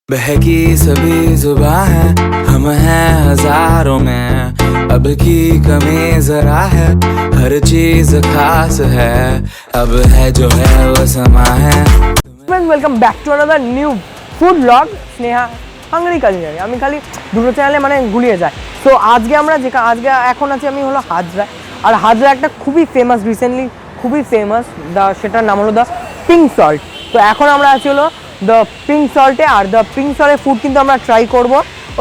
बहकी सभी जुबां है, हम हैं हजारों में, अब की कमी जरा है, हर चीज खास है, अब है जो है वो समा है। Welcome back to another new food blog Sneha Hungary culinary. আমি খালি দুটো চ্যানেলে মানে গুলিয়ে যায়। তো আজকে আমরা আজকে এখন আছি আমি হলো হাজরায়। আর হাজরা একটা খুবই ফেমাস রিসেন্টলি খুবই ফেমাস সেটার নাম হলো দ্য পিঙ্ক সল্ট। তো এখন আমরা আছি হলো দ্য পিঙ্ক সল্টে। আর দ্য পিঙ্ক সল্টের ফুড কিন্তু আমরা ট্রাই করব।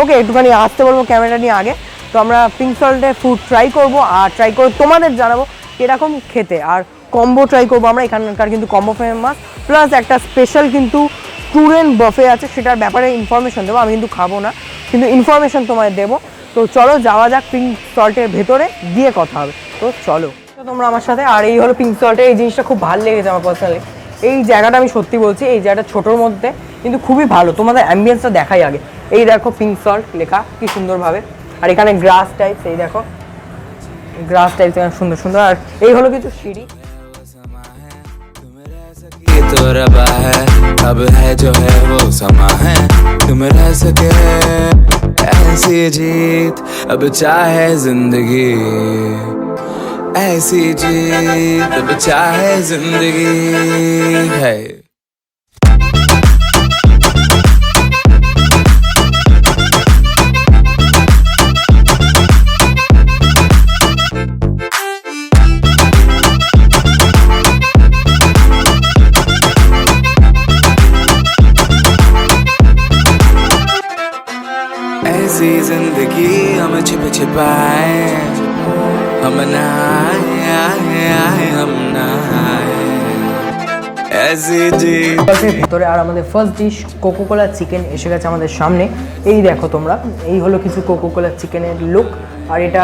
ওকে, একটুখানি আসতে বলবো ক্যামেরা নিয়ে আগে। তো আমরা পিঙ্ক সল্টের ফুড ট্রাই করব আর ট্রাই করে তোমাদের জানাবো এরকম খেতে। আর কম্বো ট্রাই করবো আমরা, এখানকার কিন্তু কম্বো ফেমাস, প্লাস একটা স্পেশাল কিন্তু স্টুডেন্ট বাফে আছে, সেটার ব্যাপারে ইনফরমেশন দেবো। আমি কিন্তু খাবো না, কিন্তু ইনফরমেশন তোমায় দেবো। তো চলো যাওয়া যাক পিঙ্ক সল্টের ভেতরে, গিয়ে কথা হবে। তো চলো তোমরা আমার সাথে। আর এই হলো পিঙ্ক সল্টের, এই জিনিসটা খুব ভালো লেগেছে আমার পার্সোনালি। এই জায়গাটা আমি সত্যি বলছি, এই জায়গাটা ছোটোর মধ্যে কিন্তু খুবই ভালো। তোমাদের অ্যাম্বিয়েন্সটা দেখাই আগে। এই দেখো পিঙ্ক সল্ট লেখা কি সুন্দরভাবে, আর এখানে গ্রাস টাইপস, এই দেখো গ্রাস টাইপস সুন্দর সুন্দর। আর এই হলো কিছু সিঁড়ি। तो रबा है, अब है जो है वो समा है, तुम रह सके ऐसी जीत, अब चाहे जिंदगी ऐसी जीत, अब चाहे जिंदगी है। ऐसी जिंदगी हम छिप छिपाए, हम नहाए हम नहाए ऐसी जी ভেতরে। আর আমাদের ফার্স্ট ডিশ কোকোকোলা চিকেন এসে গেছে আমাদের সামনে। এই দেখো তোমরা, এই হলো কিছু কোকোকোলা চিকেনের লুক। আর এটা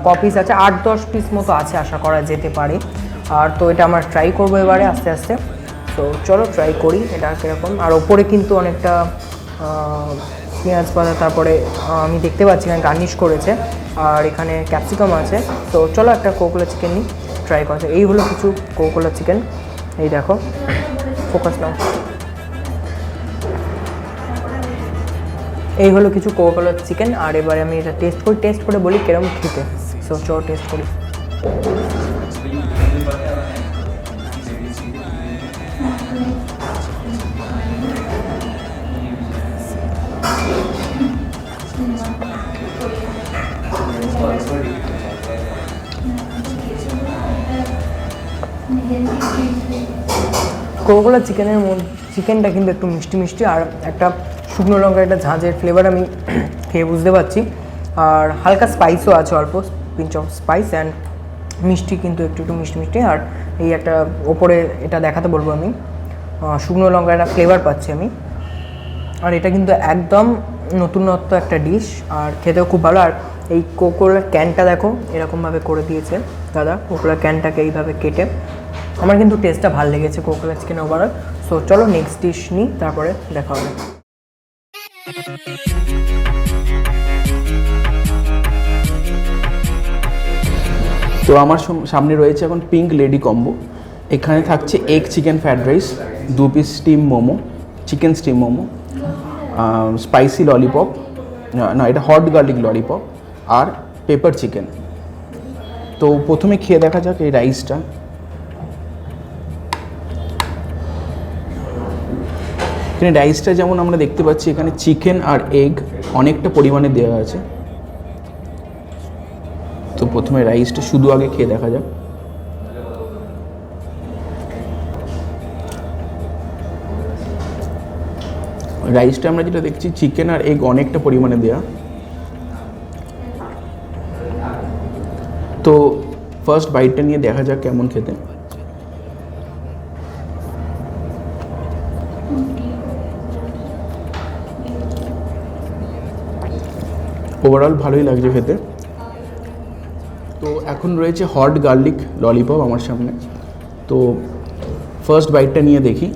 কপিস আছে 8-10 পিস মতো আছে, আশা করা যেতে পারে। আর তো এটা আমরা ট্রাই করবো এবারে আস্তে আস্তে। তো চলো ট্রাই করি এটা কীরকম। আর ওপরে কিন্তু অনেকটা পেঁয়াজ পাতা, তারপরে আমি দেখতে পাচ্ছি এখানে গার্নিশ করেছে, আর এখানে ক্যাপসিকাম আছে। তো চলো একটা কোকোকোলা চিকেন নিই, ট্রাই করা যায়। এই হলো কিছু কোকোকোলা চিকেন, এই দেখো, ফোকাস নাও। এই হলো কিছু কোকোকোলা চিকেন। আর এবারে আমি এটা টেস্ট করে বলি কিরকম খেতে। সো চলো টেস্ট করি। কোকোকোলা চিকেনটা কিন্তু একটু মিষ্টি মিষ্টি, আর একটা শুকনো লঙ্কার একটা ঝাঁঝের ফ্লেভার আমি খেয়ে বুঝতে পারছি। আর হালকা স্পাইসও আছে, অল্প পিঞ্চ অফ স্পাইস, অ্যান্ড মিষ্টি কিন্তু একটু মিষ্টি মিষ্টি। আর এই একটা ওপরে এটা দেখাতে বলবো আমি, শুকনো লঙ্কার একটা ফ্লেভার পাচ্ছি আমি। আর এটা কিন্তু একদম নতুনত্ব একটা ডিশ, আর খেতেও খুব ভালো। আর এই কোকোকোলার ক্যানটা দেখো এরকমভাবে করে দিয়েছে দাদা, কোকোকোলার ক্যানটাকে এইভাবে কেটে। আমার কিন্তু টেস্টটা ভালো লেগেছে কোকোকোলা চিকেন ওভারঅল। সো চলো নেক্সট ডিশ নিই, তারপরে দেখা হবে। তো আমার সামনে রয়েছে এখন পিঙ্ক লেডি কম্বো। এখানে থাকছে egg chicken fried rice, 2 piece steam momo, chicken steam momo, spicy lollipop, না এটা হট গার্লিক ললিপপ, আর পেপার চিকেন। তো প্রথমে খেয়ে দেখা যাক এই রাইসটা। এখানে রাইসটা যেমন আমরা দেখতে পাচ্ছি, এখানে চিকেন আর এগ অনেকটা পরিমাণে দেওয়া আছে। তো প্রথমে রাইসটা শুধু আগে খেয়ে দেখা যাক। রাইসটা আমরা যেটা দেখছি, চিকেন আর এগ অনেকটা পরিমাণে দেওয়া। তো ফার্স্ট বাইটটা নিয়ে দেখা যাক কেমন খেতে। ওভারঅল ভালোই লাগছে খেতে। তো এখন রয়েছে হট গার্লিক ললিপপ আমার সামনে। তো ফার্স্ট বাইটটা নিয়ে দেখি।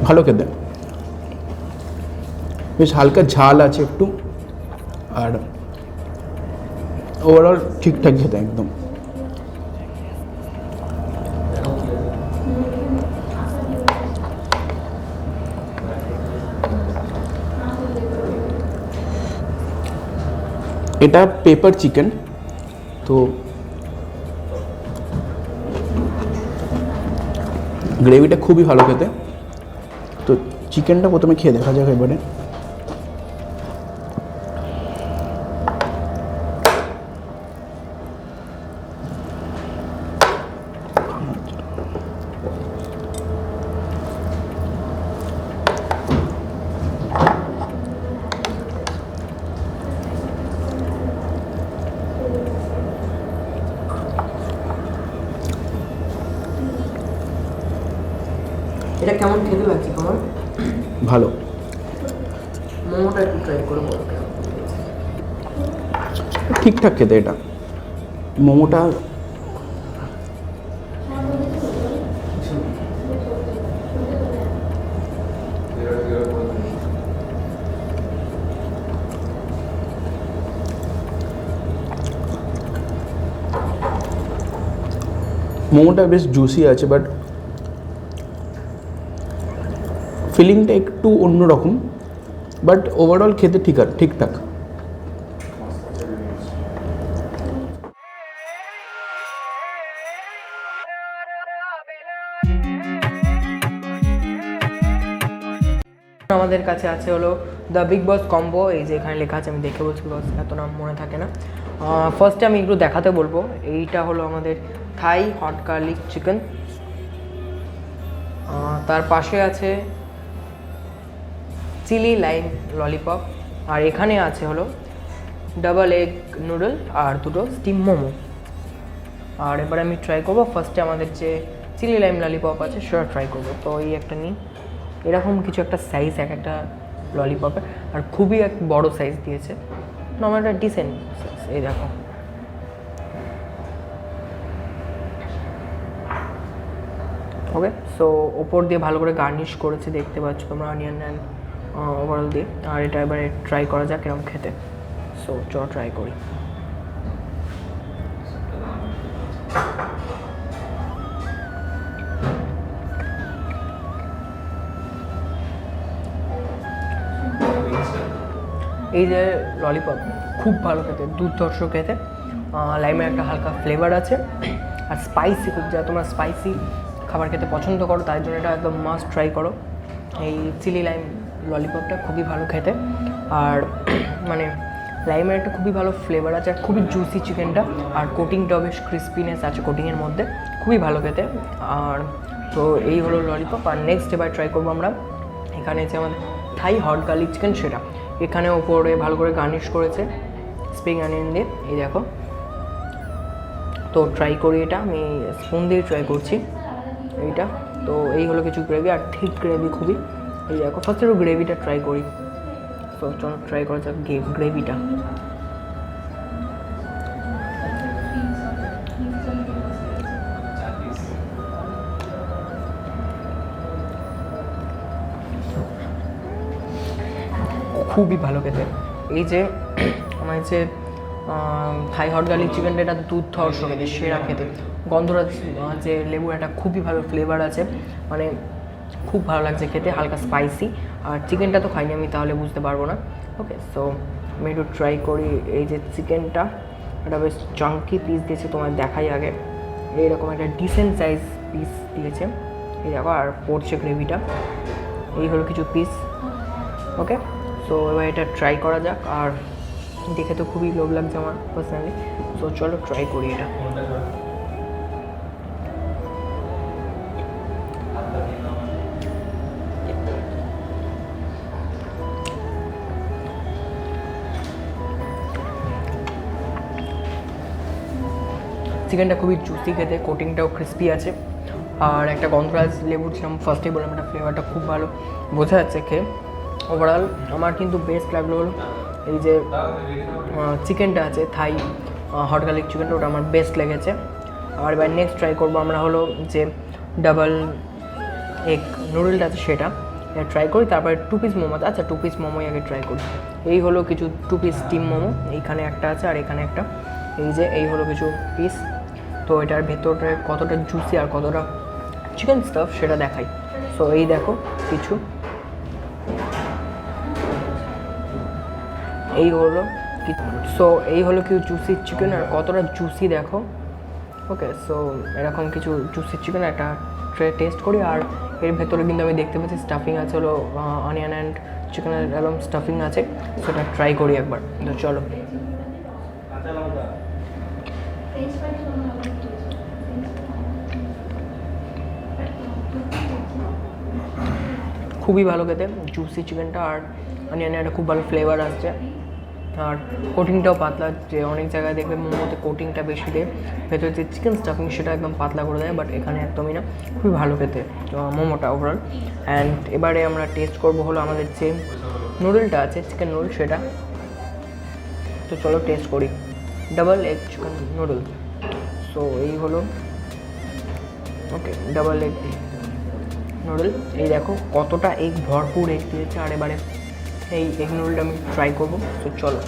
ভালো খেতে, বেশ হালকা ঝাল আছে একটু, আর ওভারঅল ঠিকঠাক খেতে একদম। এটা পেপার চিকেন, তো গ্রেভিটা খুবই ভালো খেতে। তো চিকেনটা প্রথমে খেয়ে দেখা যাক এবারে। এটা কেমন খেতে লাগছে তোমার? ভালো। মোমোটা একটু ট্রাই করে বলো। ঠিকঠাক খেতে এটা। মোমোটা মোমোটা বেশ জুসি আছে, বাট ফিলিংটা একটু অন্যরকম, বাট ওভারঅল খেতে ঠিকঠাক। আমাদের কাছে আছে হলো দ্য বিগ বস কম্বো। এই যে এখানে লেখা আছে, আমি দেখে বলছি বস, এত নাম মনে থাকে না। ফার্স্টে আমি একটু দেখাতে বলবো। এইটা হলো আমাদের থাই হট গার্লিক চিকেন, তার পাশে আছে চিলি লাইম ললিপপ, আর এখানে আছে হলো ডাবল এগ নুডল আর দুটো স্টিম মোমো। আর এবার আমি ট্রাই করবো ফার্স্টে আমাদের যে চিলি লাইম ললিপপ আছে সেটা ট্রাই করবো। তো এই একটা নিই, এরকম কিছু একটা সাইজ এক একটা ললিপপের, আর খুবই এক বড় সাইজ দিয়েছে, নর্মাল একটা ডিসেন্ট সাইজ। এই দেখো, ওকে। সো ওপর দিয়ে ভালো করে গার্নিশ করেছে, দেখতে পাচ্ছ তোমরা, অনিয়ন অ্যান্ড ওভারঅল দিয়ে। আর এটা এবারে ট্রাই করা যাক এরকম খেতে। সো ট্রাই করি। এই যে ললিপপ খুব ভালো খেতে, দুর্ধর্ষ খেতে। লাইমের একটা হালকা ফ্লেভার আছে, আর স্পাইসি খুব, যা তোমরা স্পাইসি খাবার খেতে পছন্দ করো তাই জন্য এটা একদম মাস্ট ট্রাই করো। এই চিলি লাইম ললিপপটা খুবই ভালো খেতে, আর মানে লাইমের একটা খুবই ভালো ফ্লেভার আছে, আর খুবই জুসি চিকেনটা, আর কোটিংটাও বেশ ক্রিস্পিনেস আছে কোটিংয়ের মধ্যে, খুবই ভালো খেতে। আর তো এই হলো ললিপপ। আর নেক্সট এবার ট্রাই করবো আমরা, এখানে যে আমাদের থাই হট গার্লিক চিকেন, সেটা এখানে ওপরে ভালো করে গার্নিশ করেছে স্প্রিং অনিয়ন দিয়ে, এই দেখো। তো ট্রাই করি এটা, আমি স্পুন দিয়ে ট্রাই করছি এইটা। তো এই হলো কিছু গ্রেভি, আর ঠিক গ্রেভি খুবই। এই দেখো, ফার্স্ট একটু গ্রেভিটা ট্রাই করি। তো চলো ট্রাই করা যাক গ্রেভিটা। খুবই ভালো খেতে। এই যে আমার যে থাই হট গার্লিক চিকেনটা, এটা দুর্ধর্ষ খেতে, সেরা খেতে। গন্ধরাজ যে লেবুর একটা খুবই ভালো ফ্লেভার আছে, মানে খুব ভালো লাগছে খেতে, হালকা স্পাইসি। আর চিকেনটা তো খাইনি আমি, তাহলে বুঝতে পারবো না। ওকে, সো আমি একটু ট্রাই করি। এই যে চিকেনটা, এটা বেশ চাঙ্কি পিস দিয়েছে, তোমার দেখাই আগে। এইরকম একটা ডিসেন্ট সাইজ পিস দিয়েছে, এই দেখো। আর পড়ছে গ্রেভিটা, এই হলো কিছু পিস। ওকে, সো এবার এটা ট্রাই করা যাক। আর দেখে তো খুবই লোভ লাগছে আমার পার্সোনালি। সো চলো ট্রাই করি এটা। চিকেনটা খুবই জুসি খেতে, কোটিংটাও ক্রিস্পি আছে, আর একটা গন্ধরাজ লেবুর যেরকম ফার্স্টে বললাম, একটা ফ্লেভারটা খুব ভালো বোঝা যাচ্ছে খেয়ে। ওভারঅল আমার কিন্তু বেস্ট লাগলো হলো এই যে চিকেনটা আছে, থাই হট গার্লিক চিকেনটা, ওটা আমার বেস্ট লেগেছে। আর এবার নেক্সট ট্রাই করবো আমরা হলো যে ডাবল এগ নুডলটা আছে, সেটা ট্রাই করি। তারপরে 2 পিস মোমো, আচ্ছা 2 পিস মোমোই আগে ট্রাই করি। এই হলো কিছু 2 পিস স্টিম মোমো, এইখানে একটা আছে আর এখানে একটা। এই যে এই হলো কিছু পিস। তো এটার ভেতরে কতটা জুসি আর কতটা চিকেন স্টাফ সেটা দেখাই। সো এই দেখো কিছু, এই হলো সো এই হলো কিছু জুসি চিকেন আর কতটা জুসি দেখো। ওকে, সো এরকম কিছু জুসি চিকেন একটা ট্রে টেস্ট করি। আর এর ভেতরে কিন্তু আমি দেখতে পাচ্ছি স্টাফিং আছে, হলো অনিয়ন অ্যান্ড চিকেনের এরকম স্টাফিং আছে। সেটা ট্রাই করি একবার। তো চলো। খুবই ভালো খেতে জুসি চিকেনটা, আর অনিয়নের একটা খুব ভালো ফ্লেভার আসছে। আর কোটিংটাও পাতলা, যে অনেক জায়গায় দেখবে মোমোতে কোটিংটা বেশি দেয়, ভেতরে যে চিকেন স্টাফিং সেটা একদম পাতলা করে দেয়, বাট এখানে একদমই না, খুবই ভালো খেতে মোমোটা ওভারঅল। অ্যান্ড এবারে আমরা টেস্ট করবো হলো আমাদের যে নুডলটা আছে, চিকেন নুডল সেটা। তো চলো টেস্ট করি double egg chicken noodle. So এই হলো, ওকে, ডাবল এগ নুডল। এই দেখো কতটা এগ, ভরপুর এগ দিয়েছে। আর এবারে এই এগ নুডলটা আমি ট্রাই করবো। তো চলো।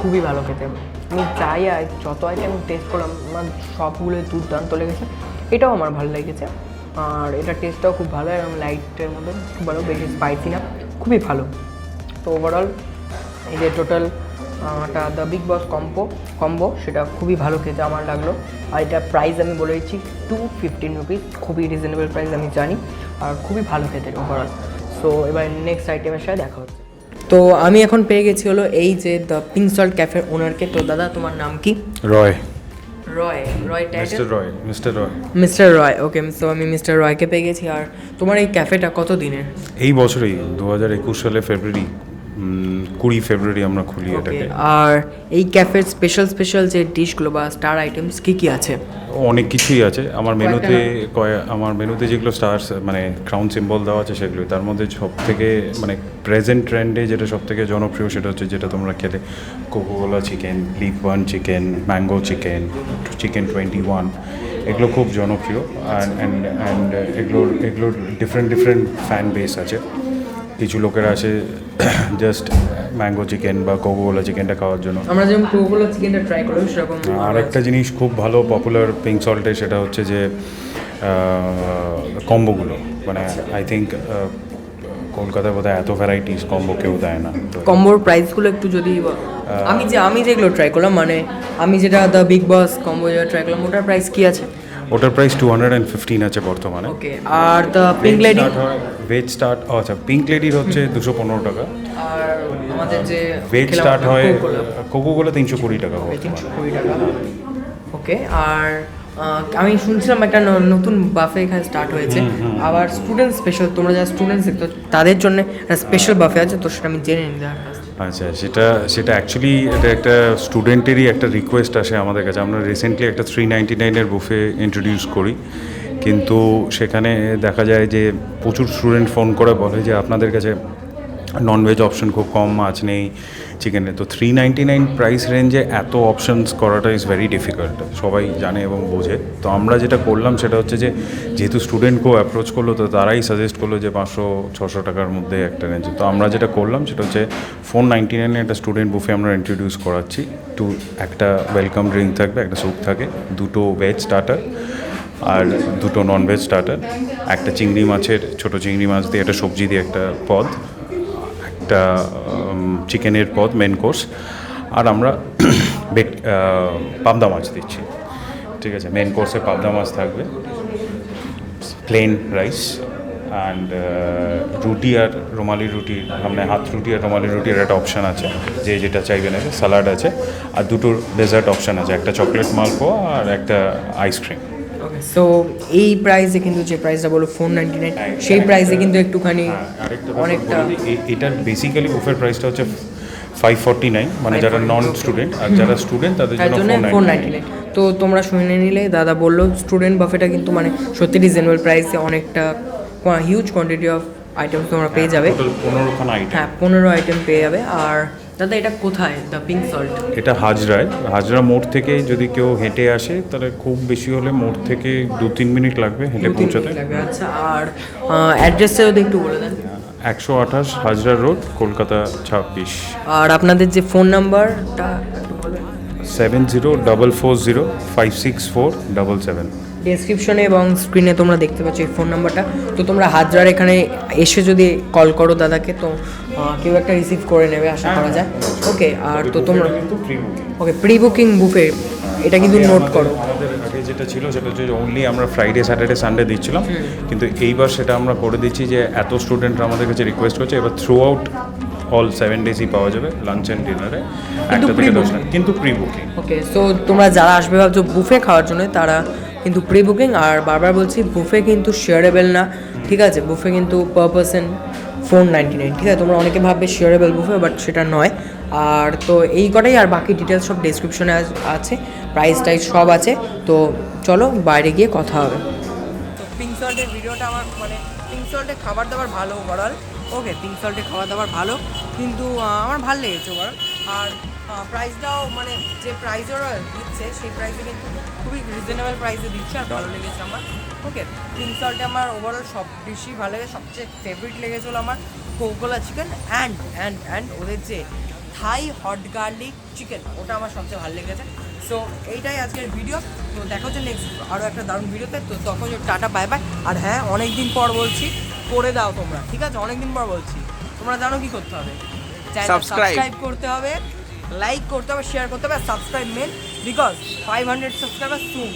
খুবই ভালো খেতে। আমি চাই আর যত আইটেম টেস্ট করলাম আমার সবগুলোই দুর্দান্ত লেগেছে। এটাও আমার ভালো লেগেছে, আর এটা টেস্টটাও খুব ভালো, এবং লাইটের মধ্যে খুব ভালো, বেশি স্পাইসি না, খুবই ভালো। তো ওভারঅল এই যে total the big boss combo সেটা খুবই ভালো খেতে আমার লাগলো। আর এটা প্রাইস আমি বলে দিচ্ছি 215 রুপিস, খুবই রিজনেবল প্রাইস আমি জানি, আর খুবই ভালো খেতে ওভারঅল। সো এবার নেক্সট আইটেমের সাথে দেখা হচ্ছে। তো আমি এখন পেয়ে গেছি হলো এই যে দ্য পিঙ্ক সল্ট ক্যাফের ওনারকে। তো দাদা তোমার নাম কি? রয়। মিস্টার রয়, ওকে। সো আমি মিস্টার রয়কে পেয়ে গেছি। আর তোমার এই ক্যাফেটা কত দিনের? এই বছরেই 2021 সালে ফেব্রুয়ারি, 20 ফেব্রুয়ারি আমরা খুলি এটাকে। আর এই ক্যাফের স্পেশাল যে ডিশগুলো বা স্টার আইটেমস কি কি আছে? অনেক কিছুই আছে আমার মেনুতে যেগুলো স্টার্স মানে ক্রাউন সিম্বল দেওয়া আছে সেগুলো। তার মধ্যে সব থেকে মানে প্রেজেন্ট ট্রেন্ডে যেটা সব থেকে জনপ্রিয় সেটা হচ্ছে যেটা তোমরা খেলে, Coca Cola chicken, leaf 1 chicken, mango chicken, chicken 21, এগুলো খুব জনপ্রিয়। অ্যান্ড এগুলোর ডিফারেন্ট ফ্যান বেস আছে। কিছু লোকেরা আসে জাস্ট ম্যাঙ্গো চিকেন বা কোকোকোলা চিকেনটা খাওয়ার জন্য। আমরা যেমন কোকোকোলা চিকেনটা ট্রাই করলাম সেরকম। আর একটা জিনিস খুব ভালো পপুলার পিঙ্ক সল্টে, সেটা হচ্ছে যে কম্বোগুলো। মানে আই থিঙ্ক কলকাতায় বোধহয় এত ভ্যারাইটিস কম্বো কেউ দেয় না। কম্বোর প্রাইসগুলো একটু যদি আমি যেগুলো ট্রাই করলাম, মানে আমি যেটা দ্য বিগ বস কম্বো যেটা ট্রাই করলাম, ওটার প্রাইস কি আছে? ওটার প্রাইস 215 আছে বর্তমানে। ওকে। আর the Pink Lady veg start, আচ্ছা পিঙ্ক লেডির হচ্ছে 215 টাকা। আর আমাদের যে ভেজ স্টার্ট হয় কোকোকোলা 320 টাকা। 320 টাকা, ওকে। আর আমি শুনছিলাম একটা নতুন বাফে এখানে স্টার্ট হয়েছে, আবার স্টুডেন্ট স্পেশাল। তোমরা যারা স্টুডেন্টস তো তাদের জন্য একটা স্পেশাল বাফে আছে, তো সেটা আমি জেনে নিলাম। আচ্ছা, সেটা অ্যাকচুয়ালি এটা একটা স্টুডেন্টেরই একটা রিকোয়েস্ট আসে আমাদের কাছে। আমরা রিসেন্টলি একটা 399-এর বুফে ইন্ট্রোডিউস করি, কিন্তু সেখানে দেখা যায় যে প্রচুর স্টুডেন্ট ফোন করে বলে যে আপনাদের কাছে ননভেজ অপশন খুব কম, মাছ নেই, চিকেনের। তো 399 প্রাইস রেঞ্জে এত অপশানস করাটা ইজ ভেরি ডিফিকাল্ট, সবাই জানে এবং বোঝে। তো আমরা যেটা করলাম সেটা হচ্ছে যে যেহেতু স্টুডেন্টকেও অ্যাপ্রোচ করলো, তো তারাই সাজেস্ট করলো যে 500-600 টাকার মধ্যে একটা রেঞ্জে। তো আমরা যেটা করলাম সেটা হচ্ছে 499-এ একটা স্টুডেন্ট বুফে আমরা ইন্ট্রোডিউস করাচ্ছি। একটা ওয়েলকাম ড্রিঙ্ক থাকবে, একটা স্যুপ থাকে, 2টো ভেজ স্টার্টার আর 2টো ননভেজ স্টার্টার, একটা চিংড়ি মাছের ছোটো চিংড়ি মাছ দিয়ে একটা সবজি দিয়ে একটা পদ, একটা চিকেনের পদ মেন কোর্স, আর আমরা পাবদা মাছ দিচ্ছি। ঠিক আছে, মেন কোর্সে পাবদা মাছ থাকবে, প্লেন রাইস অ্যান্ড রুটি আর রুমালি রুটি, মানে হাত রুটি আর রুমালি রুটির একটা অপশান আছে, যে যেটা চাইবেন আছে, স্যালাড আছে, আর 2টো ডেজার্ট অপশান আছে, একটা চকলেট মালপোয়া আর একটা আইসক্রিম। ওকে। সো এই প্রাইসে কিন্তু যে প্রাইসটা বলো 499, সেই প্রাইসে কিন্তু একটুখানি অনেকটা। এটার বেসিক্যালি বুফের প্রাইসটা হচ্ছে 549, মানে যারা নন স্টুডেন্ট, আর যারা স্টুডেন্ট তাদের জন্য 499। তো তোমরা শুনে নিলে, দাদা বললো স্টুডেন্ট বাফেটা কিন্তু মানে সত্যি রিজনেবল প্রাইসে অনেকটা হিউজ কোয়ান্টিটি অফ আইটেম তোমরা পেয়ে যাবে। 15খানা আইটেম, হ্যাঁ 15 আইটেম পেয়ে যাবে। আর দাদা এটা কোথায় দ্য পিঙ্ক সল্ট? এটা হাজরা মোড় থেকে যদি কেউ হেঁটে আসে তাহলে খুব বেশি হলে মোড় থেকে 2-3 মিনিট লাগবে হেঁটে পৌঁছাতে। আচ্ছা, আর অ্যাড্রেসটা যদি একটু বলে দেন। 128 হাজরা রোড, কলকাতা 26। আর আপনাদের যে ফোন নাম্বারটা 7044056477। ডেসক্রিপশনে এবং স্ক্রিনে তোমরা দেখতে পাচ্ছ এই ফোন নাম্বারটা। তো তোমরা হাজরার এখানে এসে যদি কল করো দাদাকে, তো কেউ একটা রিসিভ করে নেবে আশা করা যায়। ওকে, আর তো তোমরা ওকে প্রি বুকিং বুফে এটা কিন্তু নোট করো। আমাদের আগে যেটা ছিল সেটা হচ্ছে অনলি আমরা ফ্রাইডে স্যাটারডে সানডে দিচ্ছিলাম, কিন্তু এইবার সেটা আমরা করে দিচ্ছি যে এত স্টুডেন্টরা আমাদের কাছে রিকোয়েস্ট করছে, এবার থ্রু আউট অল 7 ডেজই পাওয়া যাবে লাঞ্চ অ্যান্ড ডিনারে 1টা থেকে 10টা, কিন্তু প্রি বুকিং। ওকে, সো তোমরা যারা আসবে ভাবছো বুফে খাওয়ার জন্য, তারা কিন্তু প্রি বুকিং। আর বারবার বলছি, বুফে কিন্তু শেয়ারেবল না, ঠিক আছে? বুফে কিন্তু পার পারসন 499, ঠিক আছে? তোমরা অনেকে ভাববে শেয়ারেবল বুফে, বাট সেটা নয়। আর তো এই কটাই, আর বাকি ডিটেলস সব ডেসক্রিপশনে আছে, প্রাইস টাইস সব আছে। তো চলো বাইরে গিয়ে কথা হবে। তো পিঙ্ক সল্টের ভিডিওটা আমার মানে পিঙ্ক সল্টে খাবার দাবার ভালো ওভারঅল। ওকে, পিঙ্ক সল্টে খাবার দাবার ভালো, কিন্তু আমার ভালো লেগেছে ওভারঅল। আর প্রাইসটাও মানে যে প্রাইস ওরা দিচ্ছে সেই প্রাইসে কিন্তু খুবই রিজনেবল প্রাইসে দিচ্ছে, আর ভালো লেগেছে আমার। ওকে, পিঙ্ক সল্টে আমার ওভারঅল সব বেশি ভালো লেগেছে। সবচেয়ে ফেভারিট লেগেছিলো আমার কোকোলা চিকেন অ্যান্ড ওদের যে থাই হট গার্লিক চিকেন, ওটা আমার সবচেয়ে ভালো লেগেছে। সো এইটাই আজকের ভিডিও। তো দেখা হচ্ছে নেক্সট আরও একটা দারুণ ভিডিওতে। তো তখন টাটা বাই বাই। আর হ্যাঁ, অনেক দিন পর বলছি, করে দাও তোমরা, ঠিক আছে? অনেক দিন পর বলছি, তোমরা জানো কি করতে হবে? সাবস্ক্রাইব করতে হবে, লাইক করতে হবে, শেয়ার করতে হবে, subscribe men, because 500 subscriber soon.